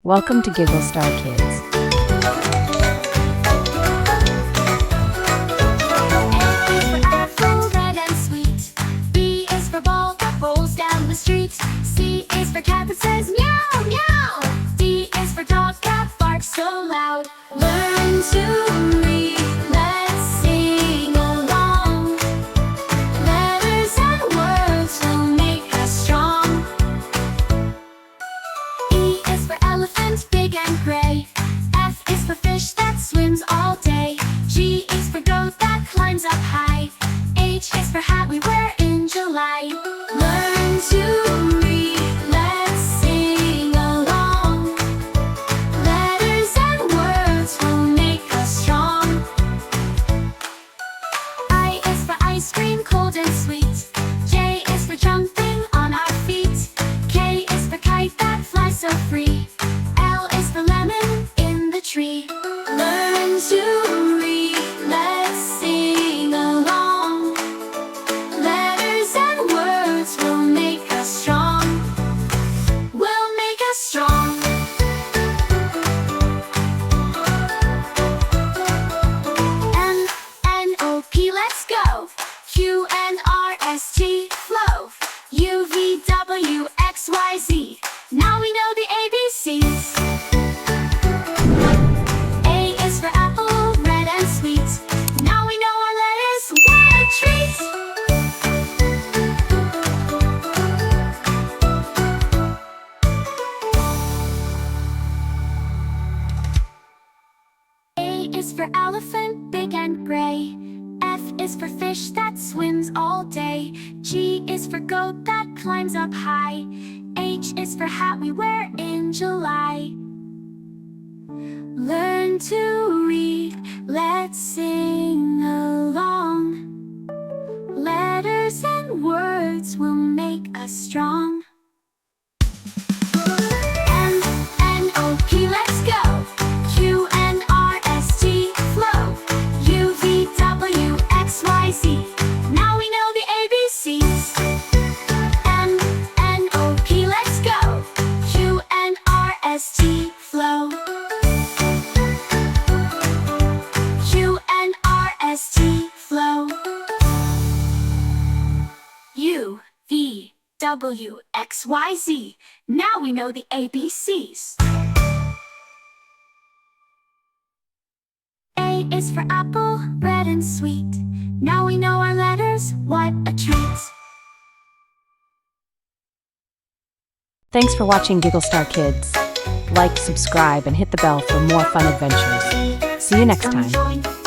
Welcome to Giggle Star Kids. A is for apple, red and sweet. B is for ball that rolls down the street. C is for cat that says meow, meow. D is for dog that barks so loud. Learn to read, let's sing along. Letters and words will make us strong. E is for elephant, big and gray. F is for fish that swims all day. G is for goat that climbs up high. H is for hat we wear in July. Learn to read, let's sing along. Letters and words will make us strong. I is for ice cream, cold and sweet. J is for jumping on our feet. K is for kite that flies so free. L is for lemon in the tree. Learn to read, let's sing along. Letters and words will make us strong. Will make us strong. M, N, O, P, let's go. Q, N, R, S, T, flow. U, V, W, X, Y, Z. Now we know the ABCs. A is for apple, red and sweet. Now we know our letters, what a treat! A is for elephant, big and gray. F is for fish that swims all day. G is for goat that climbs up high. H is for hat we wear in July. Learn to read, let's sing along. Letters and words will make us strong. M, N, O, P, let's go. Q, N, R, S, T, flow. U, V, W, X, Y, Z. Now we know the ABCs. M, N, O, P, let's go. Q, N, R, S, T, flow. Q, N, R, S, T, flow. U, V, W, X, Y, Z. Now we know the ABCs. A is for apple, red and sweet. Now we know our letters, what a treat. Thanks for watching Giggle Star Kids. Like, subscribe, and hit the bell for more fun adventures. See you next time.